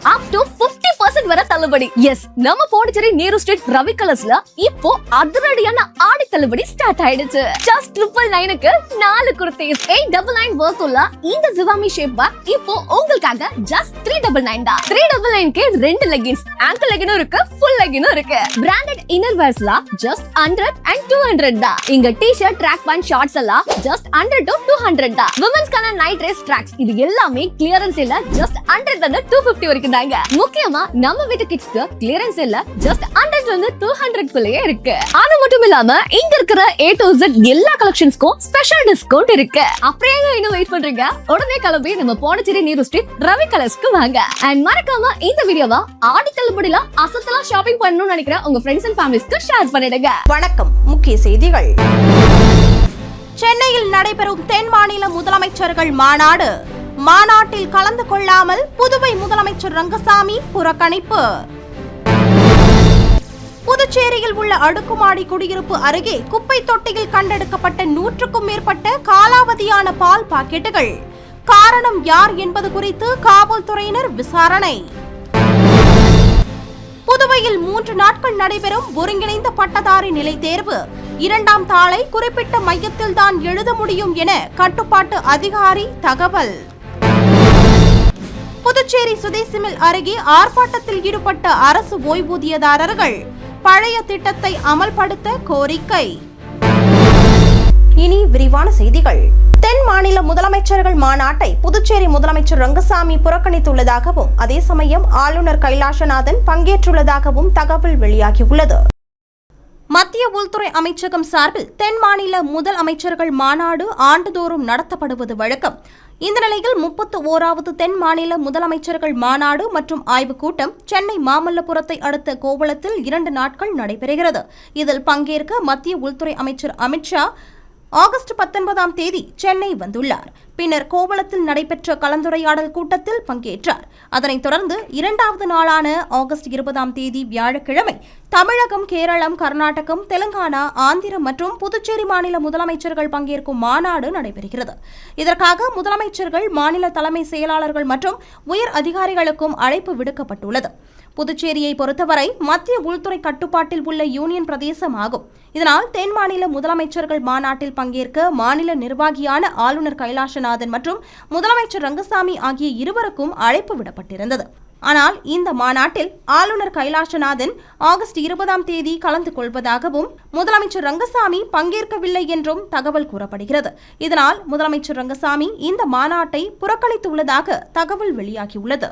up to 50% வரை தள்ளுபடி. S, நம்ம பாண்டிச்சேரி நேரு ஸ்ட்ரீட் ரவி கலர்ஸ்ல இப்போ அதிரடியான ஆடி தள்ளுபடி ஸ்டார்ட் ஆயிடுச்சு. ஜஸ்ட் 999க்கு 4 குர்தீஸ் 899 வர்த் உள்ள இந்த ஜிவாமி ஷேப் பேக் இப்போ உங்களுக்காக ஜஸ்ட் 399 தான். 399க்கு 2 லெகின்ஸ், ஆங்கிள் லெகினும் இருக்கு, ஃபுல் லெகினும் இருக்கு. பிராண்டட் இன்னர் வேர்ஸ்ல ஜஸ்ட் 100 and 200 தான். இங்க டி-ஷர்ட், ட்ராக் பேண்ட், ஷார்ட்ஸ் எல்லாம் ஜஸ்ட் 100 to 200 தான். விமென்ஸ்க்கான நைட் ட்ரெஸ், ட்ராக்ஸ் இது எல்லாமே கிளியரன்ஸ் இல்ல ஜஸ்ட் 100 ல 250 வரைக்கும் தாங்க. முக்கியமா நம்ம வீட்டு கிட்ஸ்க்கு கிளியரன்ஸ் இல்ல ஜஸ்ட் 100 ல 200 குள்ளேயே இருக்கு. அது மட்டும் இல்லாம இங்க இருக்கிற A to Z எல்லா கலெக்ஷன்ஸ்க்கும் ஸ்பெஷல் டிஸ்கவுண்ட் இருக்கு. அப்படியே இன்னும் வெயிட் பண்றீங்க? உடனே கிளம்பி நம்ம பாண்டிச்சேரி நேரு ஸ்ட்ரீட் ரவி கலர்ஸ்க்கு வாங்க. அண்ட் மறக்காம இந்த வீடியோவை ஆடி தள்ளுபடியில அசத்தலா ஷாப்பிங் பண்ணணும்னு நினைக்கிற உங்க ஃப்ரெண்ட்ஸ் அண்ட் ஃபேமிலிஸ்க்கு ஷேர் பண்ணிடுங்க. வணக்கம். முக்கிய செய்திகள். சென்னையில் நடைபெறும் தென் மாநில முதலமைச்சர்கள் மாநாடு. மாநாட்டில் கலந்து கொள்ளாமல் புதுவை முதலமைச்சர் ரங்கசாமி புறக்கணிப்பு. புதுச்சேரியில் உள்ள அடுக்குமாடி குடியிருப்பு அருகே குப்பை தொட்டியில் கண்டெடுக்கப்பட்ட 100க்கும் மேற்பட்ட காலாவதியான பால் பாக்கெட்டுகள். காரணம் யார் என்பது குறித்து காவல்துறையினர் விசாரணை. புதுவையில் 3 நாட்கள் நடைபெறும் ஒருங்கிணைந்த பட்டதாரி நிலை தேர்வு. 2ஆம் தாளை குறிப்பிட்ட மையத்தில் தான் எழுத முடியும் என கட்டுப்பாட்டு அதிகாரி தகவல். புதுச்சேரி சுதேசிமில் அருகே ஆர்ப்பாட்டத்தில் ஈடுபட்ட அரசு ஓய்வூதியதாரர்கள். பழைய திட்டத்தை அமல்படுத்த கோரிக்கை. இனி விரிவான செய்திகள். தென் மாநில முதலமைச்சர்கள் மாநாட்டை புதுச்சேரி முதலமைச்சர் ரங்கசாமி புறக்கணித்துள்ளதாகவும் அதே சமயம் ஆளுநர் கைலாசநாதன் பங்கேற்றுள்ளதாகவும் தகவல் வெளியாகியுள்ளது. மத்திய உள்துறை அமைச்சகம் சார்பில் தென் மாநில முதல் அமைச்சர்கள் மாநாடு ஆண்டுதோறும் நடத்தப்படுவது வழக்கம். இந்த நிலையில் 31வது தென் மாநில முதலமைச்சர்கள் மாநாடு மற்றும் ஆய்வுக் கூட்டம் சென்னை மாமல்லபுரத்தை அடுத்த கோவளத்தில் 2 நாட்கள் நடைபெறுகிறது. இதில் பங்கேற்க மத்திய உள்துறை அமைச்சர் அமித்ஷா ஆகஸ்ட் 19ஆம் தேதி சென்னை வந்துள்ளார். பின்னர் கோவளத்தில் நடைபெற்ற கலந்துரையாடல் கூட்டத்தில் பங்கேற்றார். அதனைத் தொடர்ந்து 2வது நாளான ஆகஸ்ட் 20ஆம் தேதி வியாழக்கிழமை தமிழகம், கேரளம், கர்நாடகம், தெலுங்கானா, ஆந்திரம் மற்றும் புதுச்சேரி மாநில முதலமைச்சர்கள் பங்கேற்கும் மாநாடு நடைபெறுகிறது. இதற்காக முதலமைச்சர்கள், மாநில தலைமை செயலாளர்கள் மற்றும் உயர் அதிகாரிகளுக்கும் அழைப்பு விடுக்கப்பட்டுள்ளது. புதுச்சேரியை பொறுத்தவரை மத்திய உள்துறை கட்டுப்பாட்டில் உள்ள யூனியன் பிரதேசம் ஆகும். இதனால் தென் மாநில முதலமைச்சர்கள் மாநாட்டில் பங்கேற்க மாநில நிர்வாகியான ஆளுநர் கைலாசநாதன் மற்றும் முதலமைச்சர் ரங்கசாமி ஆகிய இருவருக்கும் அழைப்பு விடப்பட்டிருந்தது. ஆனால் இந்த மாநாட்டில் ஆளுநர் கைலாசநாதன் ஆகஸ்ட் 20ஆம் தேதி கலந்து கொள்வதாகவும் முதலமைச்சர் ரங்கசாமி பங்கேற்கவில்லை என்றும் தகவல் கூறப்படுகிறது. இதனால் முதலமைச்சர் ரங்கசாமி இந்த மாநாட்டை புறக்கணித்துள்ளதாக தகவல் வெளியாகியுள்ளது.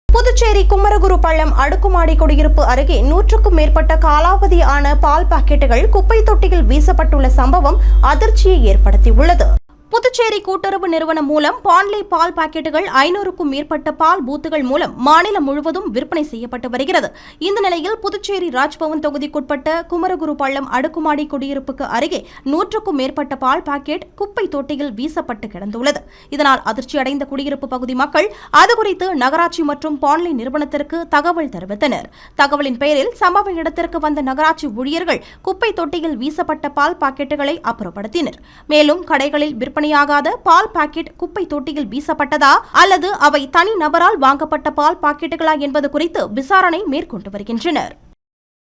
புதுச்சேரி குமரகுரு பள்ளம் அடுக்குமாடி குடியிருப்பு அருகே 100க்கும் மேற்பட்ட காலாவதியான பால் பாக்கெட்டுகள் குப்பை தொட்டியில் வீசப்பட்டுள்ள சம்பவம் அதிர்ச்சியை ஏற்படுத்தியுள்ளது. புதுச்சேரி கூட்டுறவு நிறுவனம் மூலம் பாண்லே பால் பாக்கெட்டுகள் 500க்கும் மேற்பட்ட பால் பூத்துகள் மூலம் மாநிலம் முழுவதும் விற்பனை செய்யப்பட்டு வருகிறது. இந்த நிலையில் புதுச்சேரி ராஜ்பவன் தொகுதிக்குட்பட்ட குமரகுரு பள்ளம் அடுக்குமாடி குடியிருப்புக்கு அருகே 100க்கும் மேற்பட்ட பால் பாக்கெட் குப்பை தொட்டியில் வீசப்பட்டு கிடந்துள்ளது. இதனால் அதிர்ச்சியடைந்த குடியிருப்பு பகுதி மக்கள் அது குறித்து நகராட்சி மற்றும் பாண்லே நிறுவனத்திற்கு தகவல் தெரிவித்தனர். தகவலின் பெயரில் சம்பவ இடத்திற்கு வந்த நகராட்சி ஊழியர்கள் குப்பை தொட்டியில் வீசப்பட்ட பால் பாக்கெட்டுகளை அப்புறப்படுத்தினர். மேலும் கடைகளில் விற்பனையாகாத பால் பாக்கெட் குப்பை தொட்டியில் வீசப்பட்டதா அல்லது அவை தனி நபரால் வாங்கப்பட்ட பால் பாக்கெட்டுகளா என்பது குறித்து விசாரணை மேற்கொண்டு வருகின்றனர்.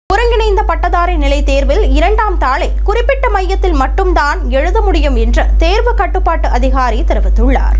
ஒருங்கிணைந்த பட்டதாரி நிலை தேர்வில் 2ஆம் தாளை குறிப்பிட்ட மையத்தில் மட்டும்தான் எழுத முடியும் என்று தேர்வு கட்டுப்பாட்டு அதிகாரி தெரிவித்துள்ளார்.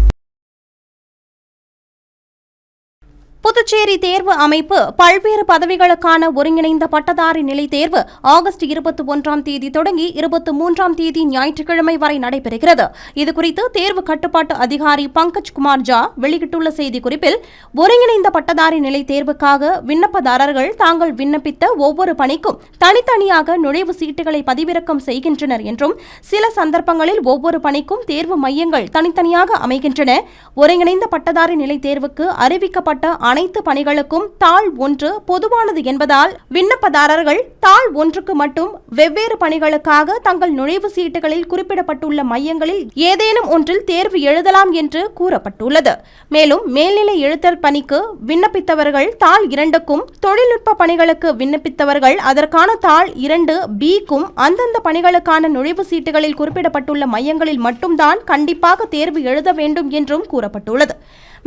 புதுச்சேரி தேர்வு அமைப்பு பல்வேறு பதவிகளுக்கான ஒருங்கிணைந்த பட்டதாரி நிலை தேர்வு ஆகஸ்ட் 21ஆம் தேதி தொடங்கி 23ஆம் தேதி ஞாயிற்றுக்கிழமை வரை நடைபெறுகிறது. இதுகுறித்து தேர்வு கட்டுப்பாட்டு அதிகாரி பங்கஜ் குமார் ஜா வெளியிட்டுள்ள செய்திக்குறிப்பில், ஒருங்கிணைந்த பட்டதாரி நிலை தேர்வுக்காக விண்ணப்பதாரர்கள் தாங்கள் விண்ணப்பித்த ஒவ்வொரு பணிக்கும் தனித்தனியாக நுழைவு சீட்டுகளை பதிவிறக்கம் செய்கின்றனர் என்றும், சில சந்தர்ப்பங்களில் ஒவ்வொரு பணிக்கும் தேர்வு மையங்கள் தனித்தனியாக அமைகின்றன. ஒருங்கிணைந்த பட்டதாரி நிலை தேர்வுக்கு அறிவிக்கப்பட்ட அனைத்து பணிகளுக்கும் தாள் 1 பொதுவானது என்பதால் விண்ணப்பதாரர்கள் தாள் 1க்கு மட்டும் வெவ்வேறு பணிகளுக்காக தங்கள் நுழைவு சீட்டுகளில் குறிப்பிடப்பட்டுள்ள மையங்களில் ஏதேனும் ஒன்றில் தேர்வு எழுதலாம் என்று கூறப்பட்டுள்ளது. மேலும் மேல்நிலை எழுத்தர் பணிக்கு விண்ணப்பித்தவர்கள் தாள் 2க்கும், தொழில்நுட்ப பணிகளுக்கு விண்ணப்பித்தவர்கள் அதற்கான தாள் 2B-க்கும் அந்தந்த பணிகளுக்கான நுழைவு சீட்டுகளில் குறிப்பிடப்பட்டுள்ள மையங்களில் மட்டும்தான் கண்டிப்பாக தேர்வு எழுத வேண்டும் என்றும் கூறப்பட்டுள்ளது.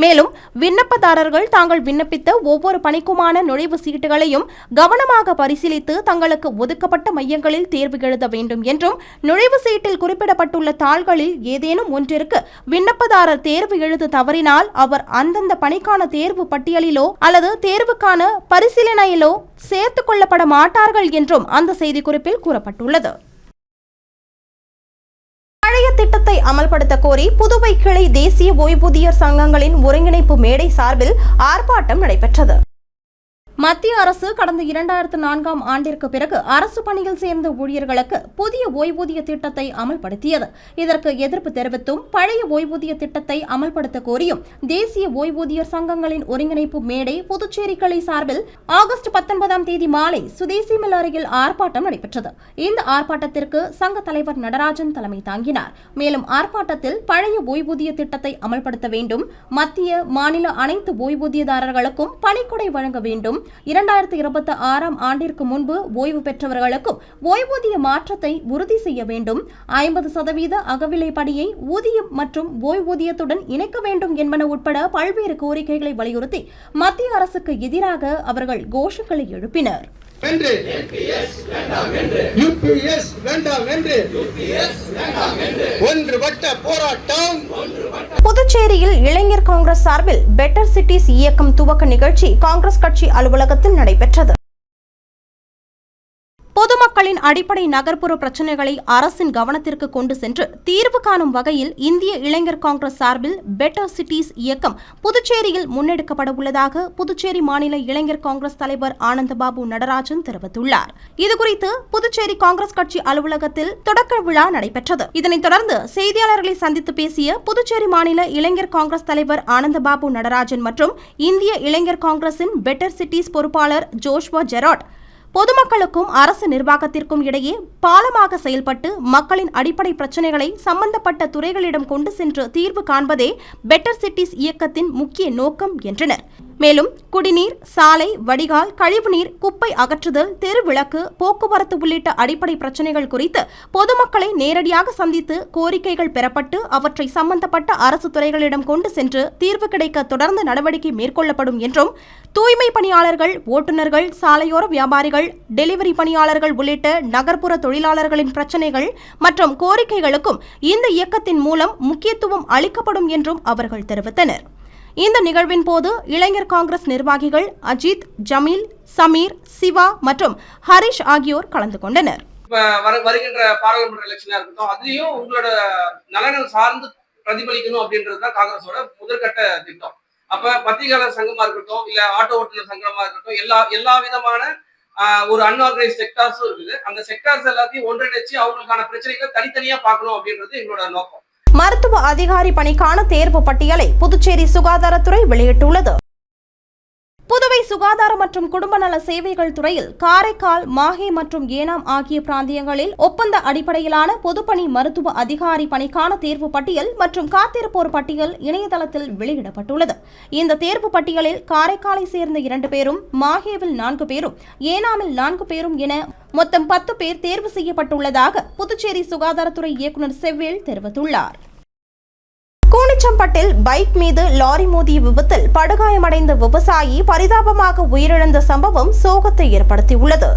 மேலும் விண்ணப்பதாரர்கள் தாங்கள் விண்ணப்பித்த ஒவ்வொரு பணிக்குமான நுழைவு சீட்டுகளையும் கவனமாக பரிசீலித்து தங்களுக்கு ஒதுக்கப்பட்ட மையங்களில் தேர்வு எழுத வேண்டும் என்றும், நுழைவு சீட்டில் குறிப்பிடப்பட்டுள்ள தாள்களில் ஏதேனும் ஒன்றிற்கு விண்ணப்பதாரர் தேர்வு எழுத தவறினால் அவர் அந்தந்த பணிக்கான தேர்வு பட்டியலிலோ அல்லது தேர்வுக்கான பரிசீலனையிலோ சேர்த்துக் கொள்ளப்பட மாட்டார்கள் என்றும் அந்த செய்திக்குறிப்பில் கூறப்பட்டுள்ளது. பழைய திட்டத்தை அமல்படுத்த கோரி புதுவை கிளை தேசிய ஓய்வூதியர் சங்கங்களின் ஒருங்கிணைப்பு மேடை சார்பில் ஆர்ப்பாட்டம் நடைபெற்றது. மத்திய அரசு கடந்த 2004ஆம் ஆண்டிற்கு பிறகு அரசு பணியில் சேர்ந்த ஊழியர்களுக்கு புதிய ஓய்வூதிய திட்டத்தை அமல்படுத்தியது. இதற்கு எதிர்ப்பு தெரிவித்தும் பழைய ஓய்வூதிய திட்டத்தை அமல்படுத்த கோரியும் தேசிய ஓய்வூதியர் சங்கங்களின் ஒருங்கிணைப்பு மேடை புதுச்சேரி கிளை சார்பில் ஆகஸ்ட் 19ஆம் தேதி மாலை சுதேசி மில் அருகில் ஆர்ப்பாட்டம் நடைபெற்றது. இந்த ஆர்ப்பாட்டத்திற்கு சங்க தலைவர் நடராஜன் தலைமை தாங்கினார். மேலும் ஆர்ப்பாட்டத்தில் பழைய ஓய்வூதிய திட்டத்தை அமல்படுத்த வேண்டும், மத்திய மாநில அனைத்து ஓய்வூதியதாரர்களுக்கும் பணிக்கொடை வழங்க வேண்டும், 2026ஆம் ஆண்டிற்கு முன்பு ஓய்வு பெற்றவர்களுக்கும் ஓய்வூதிய மாற்றத்தை உறுதி செய்ய வேண்டும், 50% அகவிலைப்படியை ஊதியம் மற்றும் ஓய்வூதியத்துடன் இணைக்க வேண்டும் என்பன உட்பட பல்வேறு கோரிக்கைகளை வலியுறுத்தி மத்திய அரசுக்கு எதிராக அவர்கள் கோஷங்களை எழுப்பினர். புதுச்சேரியில் இளைஞர் காங்கிரஸ் சார்பில் பெட்டர் சிட்டிஸ் இயக்கம் துவக்க நிகழ்ச்சி காங்கிரஸ் கட்சி அலுவலகத்தில் நடைபெற்றது. பொதுமக்களின் அடிப்படை நகர்ப்புற பிரச்சினைகளை அரசின் கவனத்திற்கு கொண்டு சென்று தீர்வு காணும் வகையில் இந்திய இளைஞர் காங்கிரஸ் சார்பில் பெட்டர் சிட்டிஸ் இயக்கம் புதுச்சேரியில் முன்னெடுக்கப்பட உள்ளதாக புதுச்சேரி மாநில இளைஞர் காங்கிரஸ் தலைவர் ஆனந்தபாபு நடராஜன் தெரிவித்துள்ளார். இதுகுறித்து புதுச்சேரி காங்கிரஸ் கட்சி அலுவலகத்தில் தொடக்க விழா நடைபெற்றது. இதனைத் தொடர்ந்து செய்தியாளர்களை சந்தித்து பேசிய புதுச்சேரி மாநில இளைஞர் காங்கிரஸ் தலைவர் ஆனந்தபாபு நடராஜன் மற்றும் இந்திய இளைஞர் காங்கிரசின் பெட்டர் சிட்டிஸ் பொறுப்பாளர் ஜோஷ்வா ஜெராட், பொதுமக்களுக்கும் அரசு நிர்வாகத்திற்கும் இடையே பாலமாக செயல்பட்டு மக்களின் அடிப்படை பிரச்சினைகளை சம்பந்தப்பட்ட துறைகளிடம் கொண்டு சென்று தீர்வு காண்பதே பெட்டர் சிட்டிஸ் இயக்கத்தின் முக்கிய நோக்கம் என்றனர். மேலும் குடிநீர், சாலை, வடிகால், கழிவுநீர், குப்பை அகற்றுதல், தெருவிளக்கு, போக்குவரத்து உள்ளிட்ட அடிப்படை பிரச்சினைகள் குறித்து பொதுமக்களை நேரடியாக சந்தித்து கோரிக்கைகள் பெறப்பட்டு அவற்றை சம்பந்தப்பட்ட அரசு துறைகளிடம் கொண்டு சென்று தீர்வு கிடைக்க தொடர்ந்து நடவடிக்கை மேற்கொள்ளப்படும் என்றும், தூய்மை பணியாளர்கள், ஓட்டுநர்கள், சாலையோர வியாபாரிகள், டெலிவரி பணியாளர்கள் உள்ளிட்ட நகர்ப்புற தொழிலாளர்களின் பிரச்சினைகள் மற்றும் கோரிக்கைகளுக்கும் இந்த இயக்கத்தின் மூலம் முக்கியத்துவம் அளிக்கப்படும் என்றும் அவர்கள் தெரிவித்தனர். இந்த நிகழ்வின் போது இளைஞர் காங்கிரஸ் நிர்வாகிகள் அஜித், ஜமீல், சமீர், சிவா மற்றும் ஹரிஷ் ஆகியோர் கலந்து கொண்டனர். வருகின்ற பாராளுமன்ற எலெக்ஷனா இருக்கட்டும், அதுலயும் உங்களோட நலன்கள் சார்ந்து பிரதிபலிக்கணும் அப்படின்றதுதான் காங்கிரஸோட முதற்கட்ட திட்டம். அப்ப பத்திரிகையாளர் சங்கமா இருக்கட்டும், இல்ல ஆட்டோ ஓட்டுநர் சங்கமா இருக்கட்டும், எல்லா விதமான ஒரு அன்ஆர்கனைஸ்ட் செக்டார்ஸும் இருக்குது. அந்த செக்டார்ஸ் எல்லாத்தையும் ஒன்றிணைச்சு அவங்களுக்கான பிரச்சனைகளை தனித்தனியா பார்க்கணும் அப்படின்றது எங்களோட நோக்கம். மருத்துவ அதிகாரி பணிக்கான தேர்வு பட்டியலை புதுச்சேரி சுகாதாரத்துறை வெளியிட்டுள்ளது. புதுவை சுகாதார மற்றும் குடும்ப நல சேவைகள் துறையில் காரைக்கால், மாஹே மற்றும் ஏனாம் ஆகிய பிராந்தியங்களில் ஒப்பந்த அடிப்படையிலான பொதுப்பணி மருத்துவ அதிகாரி பணிக்கான தேர்வு பட்டியல் மற்றும் காத்திருப்போர் பட்டியல் இணையதளத்தில் வெளியிடப்பட்டுள்ளது. இந்த தேர்வு பட்டியலில் காரைக்காலை சேர்ந்த 2 பேரும், மாஹேவில் 4 பேரும், ஏனாமில் 4 பேரும் என மொத்தம் 10 பேர் தேர்வு செய்யப்பட்டுள்ளதாக புதுச்சேரி சுகாதாரத்துறை இயக்குநர் செவ்வேல் தெரிவித்துள்ளார். கூனிச்சம்பட்டில் பைக் மீது லாரி மோதிய விபத்தில் படுகாயமடைந்த விவசாயி பரிதாபமாக உயிரிழந்த சம்பவம் சோகத்தை ஏற்படுத்தியுள்ளது.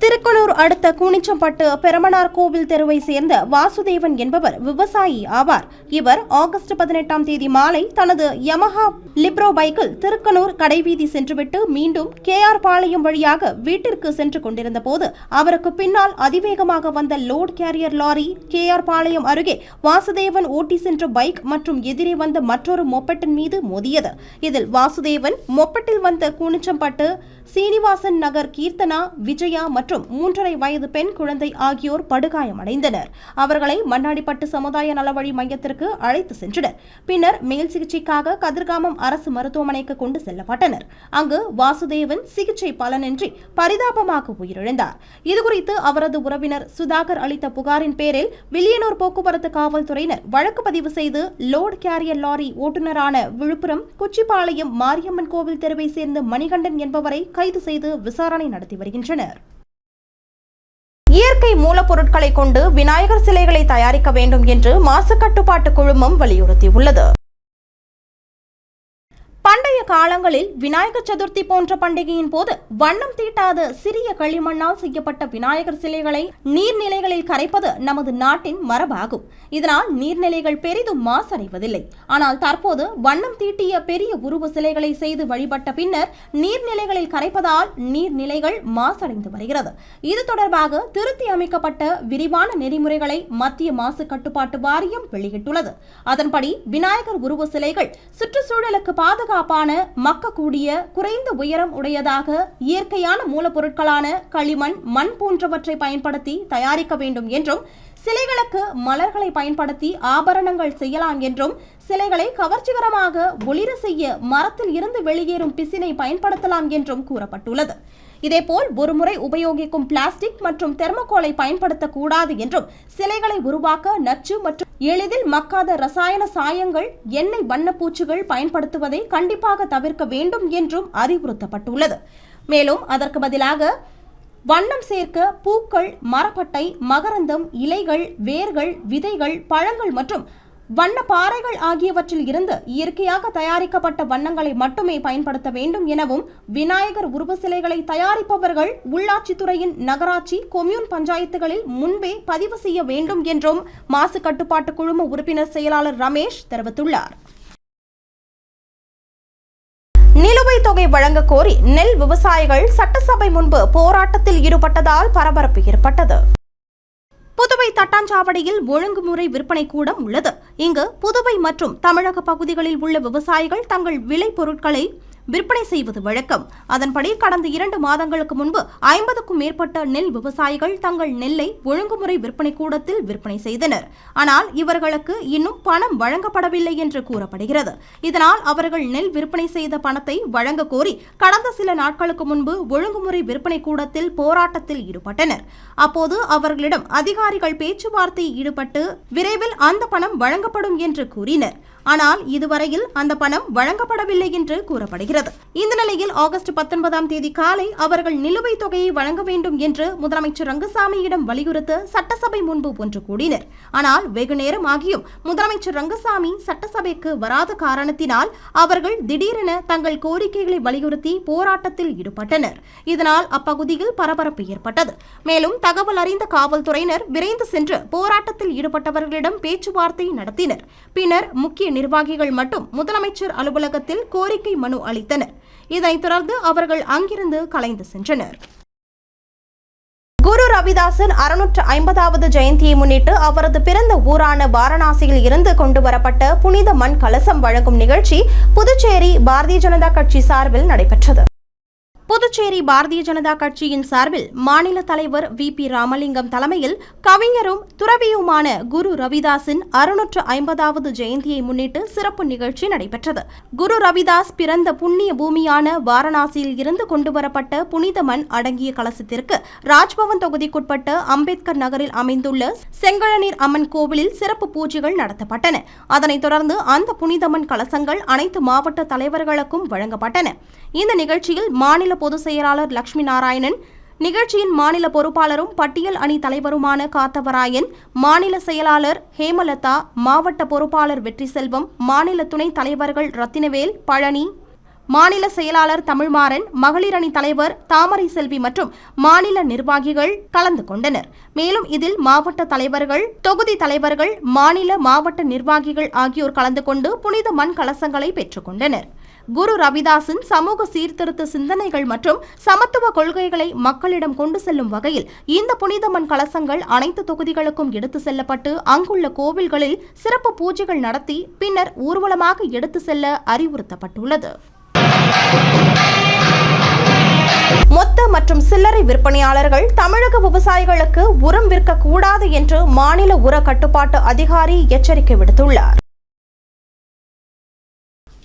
திருக்கனூர் அடுத்த கூனிச்சம்பட்டு பெருமனார் கோவில் தெருவை சேர்ந்த வாசுதேவன் என்பவர் விவசாயி ஆவார். இவர் ஆகஸ்ட் 18ஆம் தேதி மாலை தனது யமஹா லிப்ரோ பைக்கில் திருக்கனூர் கடைவீதி சென்றுவிட்டு மீண்டும் KR பாளையம் வழியாக வீட்டிற்கு சென்று கொண்டிருந்த போது அவருக்கு பின்னால் அதிவேகமாக வந்த லோட் கேரியர் லாரி KR பாளையம் அருகே வாசுதேவன் ஓட்டி சென்ற பைக் மற்றும் எதிரே வந்த மற்றொரு மொப்பெட்டின் மீது மோதியது. இதில் வாசுதேவன், மொப்பெட்டில் வந்த கூனிச்சம்பட்டு சீனிவாசன் நகர் கீர்த்தனா, விஜயா மற்றும் 3.5 வயது பெண் குழந்தை ஆகியோர் படுகாயமடைந்தனர். அவர்களை மண்ணாடிப்பட்டு சமுதாய நலவழி மையத்திற்கு அழைத்து சென்றனர். பின்னர் மேல் சிகிச்சைக்காக கதிர்காமம் அரசு மருத்துவமனைக்கு கொண்டு செல்லப்பட்டனர். அங்கு வாசுதேவன் சிகிச்சை பலனின்றி பரிதாபமாக உயிரிழந்தார். இதுகுறித்து அவரது உறவினர் சுதாகர் அளித்த புகாரின் பேரில் வில்லியனூர் போக்குவரத்து காவல்துறையினர் வழக்கு பதிவு செய்து லோட் கேரியர் லாரி ஓட்டுநரான விழுப்புரம் குச்சிப்பாளையம் மாரியம்மன் கோவில் தெருவை சேர்ந்த மணிகண்டன் என்பவரை கைது செய்து விசாரணை நடத்தி வருகின்றனர். இயற்கை மூலப்பொருட்களை கொண்டு விநாயகர் சிலைகளை தயாரிக்க வேண்டும் என்று மாசு கட்டுப்பாட்டு குழுமம் வலியுறுத்தியுள்ளது. பண்டைய காலங்களில் விநாயகர் சதுர்த்தி போன்ற பண்டிகையின் போது வண்ணம் தீட்டாத சிறிய களிமண்ணால் செய்யப்பட்ட விநாயகர் சிலைகளை நீர்நிலைகளில் கரைப்பது நமது நாட்டின் மரபாகும். இதனால் நீர்நிலைகள் பெரிதும் மாசடைவதில்லை. ஆனால் தற்போது வண்ணம் தீட்டிய பெரிய உருவ சிலைகளை செய்து வழிபட்ட பின்னர் நீர்நிலைகளில் கரைப்பதால் நீர்நிலைகள் மாசடைந்து வருகிறது. இது தொடர்பாக திருத்தி அமைக்கப்பட்ட விரிவான நெறிமுறைகளை மத்திய மாசு கட்டுப்பாட்டு வாரியம் வெளியிட்டுள்ளது. அதன்படி விநாயகர் உருவ சிலைகள் சுற்றுச்சூழலுக்கு பாதுகாப்பான மக்கக்கூடிய குறைந்த உயரம் உடையதாக இயற்கையான மூலப்பொருட்களான களிமண், மண் போன்றவற்றை பயன்படுத்தி தயாரிக்க வேண்டும் என்றும், சிலைகளுக்கு மலர்களை பயன்படுத்தி ஆபரணங்கள் செய்யலாம் என்றும், சிலைகளை கவர்ச்சிகரமாக ஒளிர செய்ய மரத்தில் இருந்து வெளியேறும் பிசினை பயன்படுத்தலாம் என்றும் கூறப்பட்டுள்ளது. இதேபோல் ஒருமுறை உபயோகிக்கும் பிளாஸ்டிக் மற்றும் தெர்மோகோலை பயன்படுத்தக்கூடாது என்றும், சிலைகளை உருவாக்க நச்சு மற்றும் எளிதில் மக்காத ரசாயன சாயங்கள், எண்ணெய் வண்ணப்பூச்சுகள் பயன்படுத்துவதை கண்டிப்பாக தவிர்க்க வேண்டும் என்றும் அறிவுறுத்தப்பட்டுள்ளது. மேலும் அதற்கு பதிலாக வண்ணம் சேர்க்க பூக்கள், மரப்பட்டை, மகரந்தம், இலைகள், வேர்கள், விதைகள், பழங்கள் மற்றும் வண்ண பாறைகள் ஆகியவற்றில் இருந்து இயற்கையாக தயாரிக்கப்பட்ட வண்ணங்களை மட்டுமே பயன்படுத்த வேண்டும் எனவும், விநாயகர் உருவ சிலைகளை தயாரிப்பவர்கள் உள்ளாட்சித்துறையின் நகராட்சி, கொம்யூன் பஞ்சாயத்துகளில் முன்பே பதிவு செய்ய வேண்டும் என்றும் மாசு கட்டுப்பாட்டு குழும உறுப்பினர் செயலாளர் ரமேஷ் தெரிவித்துள்ளார். நிலுவைத் தொகை வழங்க கோரி நெல் விவசாயிகள் சட்டசபை முன்பு போராட்டத்தில் ஈடுபட்டதால் பரபரப்பு ஏற்பட்டது. புதுவை தட்டாஞ்சாவடியில் ஒழுங்குமுறை விற்பனை கூடம் உள்ளது. இங்கு புதுவை மற்றும் தமிழக பகுதிகளில் உள்ள விவசாயிகள் தங்கள் விளை பொருட்களை விற்பனை செய்வது வழக்கம். அதன்படி கடந்த 2 மாதங்களுக்கு முன்பு 50க்கும் மேற்பட்ட நெல் விவசாயிகள் தங்கள் நெல்லை ஒழுங்குமுறை விற்பனை கூடத்தில் விற்பனை செய்தனர். ஆனால் இவர்களுக்கு இன்னும் பணம் வழங்கப்படவில்லை என்று கூறப்படுகிறது. இதனால் அவர்கள் நெல் விற்பனை செய்த பணத்தை வழங்க கோரி கடந்த சில நாட்களுக்கு முன்பு ஒழுங்குமுறை விற்பனை கூடத்தில் போராட்டத்தில் ஈடுபட்டனர். அப்போது அவர்களிடம் அதிகாரிகள் பேச்சுவார்த்தையில் ஈடுபட்டு விரைவில் அந்த பணம் வழங்கப்படும் என்று கூறினர். ஆனால் இதுவரையில் அந்த பணம் வழங்கப்படவில்லை என்று கூறப்படுகிறது. இந்த நிலையில் ஆகஸ்ட் 19ஆம் தேதி காலை அவர்கள் நிலுவைத் தொகையை வழங்க வேண்டும் என்று முதலமைச்சர் ரங்கசாமியிடம் வலியுறுத்த சட்டசபை முன்பு ஒன்று கூடினர். ஆனால் வெகு நேரம் ஆகியும் முதலமைச்சர் ரங்கசாமி சட்டசபைக்கு வராத காரணத்தினால் அவர்கள் திடீரென தங்கள் கோரிக்கைகளை வலியுறுத்தி போராட்டத்தில் ஈடுபட்டனர். இதனால் அப்பகுதியில் பரபரப்பு ஏற்பட்டது. மேலும் தகவல் அறிந்த காவல்துறையினர் விரைந்து சென்று போராட்டத்தில் ஈடுபட்டவர்களிடம் பேச்சுவார்த்தை நடத்தினர். பின்னர் முக்கிய நிர்வாகிகள் மட்டும் முதலமைச்சர் அலுவலகத்தில் கோரிக்கை மனு அளித்தனர். இதைத் தொடர்ந்து அவர்கள் அங்கிருந்து கலைந்து சென்றனர். குரு ரவிதாசின் 650வது ஜெயந்தியை முன்னிட்டு அவரது பிறந்த ஊரான வாரணாசியில் இருந்து கொண்டுவரப்பட்ட புனித மண் கலசம் வழங்கும் நிகழ்ச்சி புதுச்சேரி பாரதிய ஜனதா கட்சி சார்பில் நடைபெற்றது. புதுச்சேரி பாரதிய ஜனதா கட்சியின் சார்பில் மாநில தலைவர் VP ராமலிங்கம் தலைமையில் கவிஞரும் துறவியுமான குரு ரவிதாசின் 650வது ஜெயந்தியை முன்னிட்டு சிறப்பு நிகழ்ச்சி நடைபெற்றது. குரு ரவிதாஸ் பிறந்த புண்ணிய பூமியான வாரணாசியில் இருந்து கொண்டுவரப்பட்ட புனித மண் அடங்கிய கலசத்திற்கு ராஜ்பவன் தொகுதிக்குட்பட்ட அம்பேத்கர் நகரில் அமைந்துள்ள செங்கழநீர் அம்மன் கோவிலில் சிறப்பு பூஜைகள் நடத்தப்பட்டன. அதனைத் தொடர்ந்து அந்த புனித மண் கலசங்கள் அனைத்து மாவட்ட தலைவர்களுக்கும் வழங்கப்பட்டன. இந்த நிகழ்ச்சியில் மாநில பொதுச் செயலாளர் லட்சுமி நாராயணன், நிகழ்ச்சியின் மாநில பொறுப்பாளரும் பட்டியல் அணி தலைவருமான காத்தவராயன், மாநில செயலாளர் ஹேமலதா, மாவட்ட பொறுப்பாளர் வெற்றி செல்வம், மாநில துணைத் தலைவர்கள் ரத்தினவேல், பழனி, மாநில செயலாளர் தமிழ்மாறன், மகளிர் அணி தலைவர் தாமரை செல்வி மற்றும் மாநில நிர்வாகிகள் கலந்து கொண்டனர். மேலும் இதில் மாவட்ட தலைவர்கள், தொகுதி தலைவர்கள், மாநில மாவட்ட நிர்வாகிகள் ஆகியோர் கலந்து கொண்டு புனித மண் கலசங்களை பெற்றுக் கொண்டனர். குரு ரவிதாசின் சமூக சீர்திருத்த சிந்தனைகள் மற்றும் சமத்துவ கொள்கைகளை மக்களிடம் கொண்டு செல்லும் வகையில் இந்த புனித மண் கலசங்கள் அனைத்து தொகுதிகளுக்கும் எடுத்து செல்லப்பட்டு அங்குள்ள கோவில்களில் சிறப்பு பூஜைகள் நடத்தி பின்னர் ஊர்வலமாக எடுத்து செல்ல அறிவுறுத்தப்பட்டுள்ளது. மொத்த மற்றும் சில்லறை விற்பனையாளர்கள் தமிழக விவசாயிகளுக்கு உரம் விற்கக்கூடாது என்று மாநில உர கட்டுப்பாட்டு அதிகாரி எச்சரிக்கை விடுத்துள்ளார்.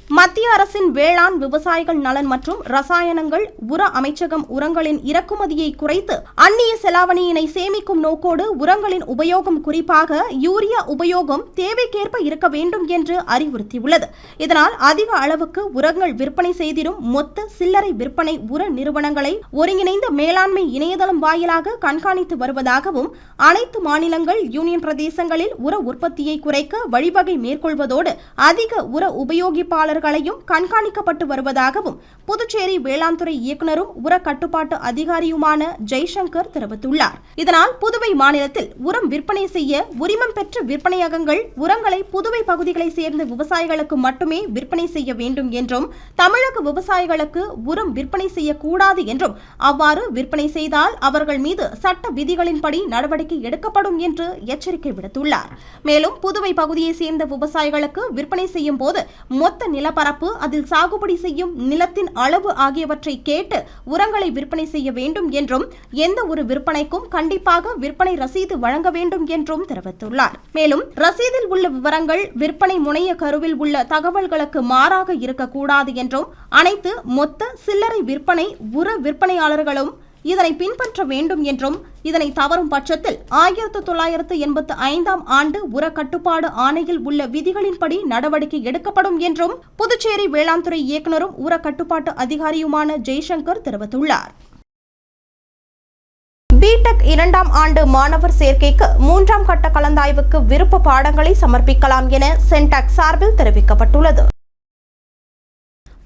மத்திய அரசின் வேளாண் விவசாயிகள் நலன் மற்றும் ரசாயனங்கள் உர அமைச்சகம் உரங்களின் இறக்குமதியை குறைத்து அந்நிய செலாவணியினை சேமிக்கும் நோக்கோடு உரங்களின் உபயோகம், குறிப்பாக யூரியா உபயோகம் தேவைக்கேற்ப இருக்க வேண்டும் என்று அறிவுறுத்தியுள்ளது. இதனால் அதிக அளவுக்கு உரங்கள் விற்பனை செய்திடும் மொத்த சில்லறை விற்பனை உர நிறுவனங்களை ஒருங்கிணைந்த மேலாண்மை இணையதளம் வாயிலாக கண்காணித்து வருவதாகவும், அனைத்து மாநிலங்கள், யூனியன் பிரதேசங்களில் உர உற்பத்தியை குறைக்க வழிவகை மேற்கொள்வதோடு அதிக உர உபயோகிப்பாளர்கள் விவரங்களையும் கண்காணிக்கப்பட்டு வருவதாகவும் புதுச்சேரி வேளாண் துறை இயக்குநரும் உர கட்டுப்பாட்டு அதிகாரியுமான ஜெய்சங்கர் தெரிவித்துள்ளார். இதனால் புதுவை மாநிலத்தில் உரம் விற்பனை செய்ய உரிமம் பெற்ற விற்பனையகங்கள் உரங்களை புதுவை பகுதிகளை சேர்ந்த விவசாயிகளுக்கு மட்டுமே விற்பனை செய்ய வேண்டும் என்றும், தமிழக விவசாயிகளுக்கு உரம் விற்பனை செய்யக்கூடாது என்றும், அவ்வாறு விற்பனை செய்தால் அவர்கள் மீது சட்ட விதிகளின்படி நடவடிக்கை எடுக்கப்படும் என்று எச்சரிக்கை விடுத்துள்ளார். மேலும் புதுவை பகுதியை சேர்ந்த விவசாயிகளுக்கு விற்பனை செய்யும் போது மொத்த நிலப்பரப்பு, அதில் சாகுபடி செய்யும் நிலத்தின் அளவு ஆகியவற்றை கேட்டு உரங்களை விற்பனை செய்ய வேண்டும் என்றும், எந்த ஒரு விற்பனைக்கும் கண்டிப்பாக விற்பனை ரசீது வழங்க வேண்டும் என்றும் தெரிவித்துள்ளார். மேலும் ரசீதில் உள்ள விவரங்கள் விற்பனை முனைய கருவில் உள்ள தகவல்களுக்கு மாறாக இருக்கக்கூடாது என்றும், அனைத்து மொத்த சில்லறை விற்பனை உர விற்பனையாளர்களும் இதனை பின்பற்ற வேண்டும் என்றும், இதனை தவறும் பட்சத்தில் 1985 ஆண்டு உர கட்டுப்பாடு ஆணையில் உள்ள விதிகளின்படி நடவடிக்கை எடுக்கப்படும் என்றும் புதுச்சேரி வேளாண் துறை இயக்குநரும் உர கட்டுப்பாட்டு அதிகாரியுமான ஜெய்சங்கர் தெரிவித்துள்ளார். பிடெக் 2ஆம் ஆண்டு மாணவர் சேர்க்கைக்கு 3ஆம் கட்ட கலந்தாய்வுக்கு விருப்ப பாடங்களை சமர்ப்பிக்கலாம் என சென்டாக் சார்பில் தெரிவிக்கப்பட்டுள்ளது.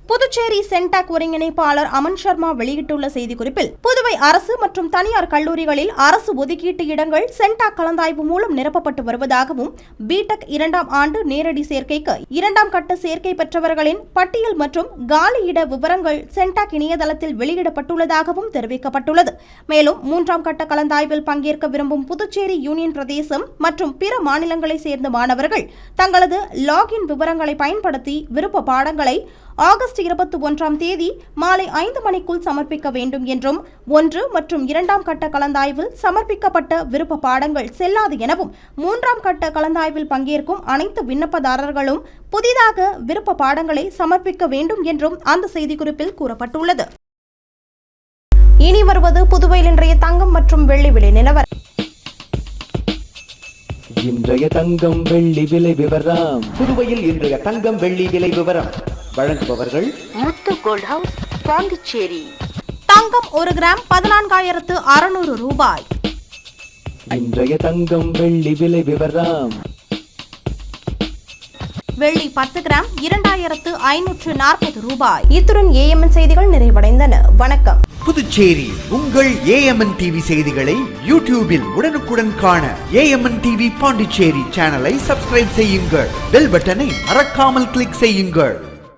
புதுச்சேரி சென்டாக் ஒருங்கிணைப்பாளர் அமன் சர்மா வெளியிட்டுள்ள செய்திக்குறிப்பில், புதுவை அரசு மற்றும் தனியார் கல்லூரிகளில் அரசு ஒதுக்கீட்டு இடங்கள் சென்டாக் கலந்தாய்வு மூலம் நிரப்பப்பட்டு வருவதாகவும், பிடெக் 2ஆம் ஆண்டு நேரடி சேர்க்கைக்கு 2ஆம் கட்ட சேர்க்கை பெற்றவர்களின் பட்டியல் மற்றும் காலி இட விவரங்கள் சென்டாக் இணையதளத்தில் வெளியிடப்பட்டுள்ளதாகவும் தெரிவிக்கப்பட்டுள்ளது. மேலும் 3ஆம் கட்ட கலந்தாய்வில் பங்கேற்க விரும்பும் புதுச்சேரி யூனியன் பிரதேசம் மற்றும் பிற மாநிலங்களை சேர்ந்த மாணவர்கள் தங்களது லாகின் விவரங்களை பயன்படுத்தி விருப்ப பாடங்களை ஆகஸ்ட் 21ஆம் தேதி மாலை 5 மணிக்குள் சமர்ப்பிக்க வேண்டும் என்றும், 1 மற்றும் 2ஆம் கட்ட கலந்தாய்வில் சமர்ப்பிக்கப்பட்ட விருப்ப பாடங்கள் செல்லாது எனவும், 3ஆம் கட்ட கலந்தாய்வில் பங்கேற்கும் அனைத்து விண்ணப்பதாரர்களும் புதிதாக விருப்ப பாடங்களை சமர்ப்பிக்க வேண்டும் என்றும் அந்த செய்திக்குறிப்பில் கூறப்பட்டுள்ளது. இனி வருவது புதுவையில் இன்றைய தங்கம் மற்றும் வெள்ளி விலை நிலவரம். இன்றைய தங்கம் வெள்ளி விலை விவரம். புதுவையில் இன்றைய தங்கம் வெள்ளி விலை விவரம் வழங்குபவர்கள் முத்து கோல்ட் ஹவுஸ், பாண்டிச்சேரி. தங்கம் 1 கிராம் 14,600 ரூபாய். இன்றைய தங்கம் வெள்ளி விலை விவரம். வெள்ளி 10 கிராம் 2,540 ரூபாய். இத்துடன் ஏஎம்என் செய்திகள் நிறைவடைந்தன. வணக்கம். புதுச்சேரி உங்கள் ஏஎம்என் டிவி செய்திகளை யூடியூபில் உடனுக்குடன் காண ஏஎம்என் டிவி பாண்டிச்சேரி சேனலை சப்ஸ்கிரைப் செய்யுங்கள். பெல் பட்டனை மறக்காமல் கிளிக் செய்யுங்கள்.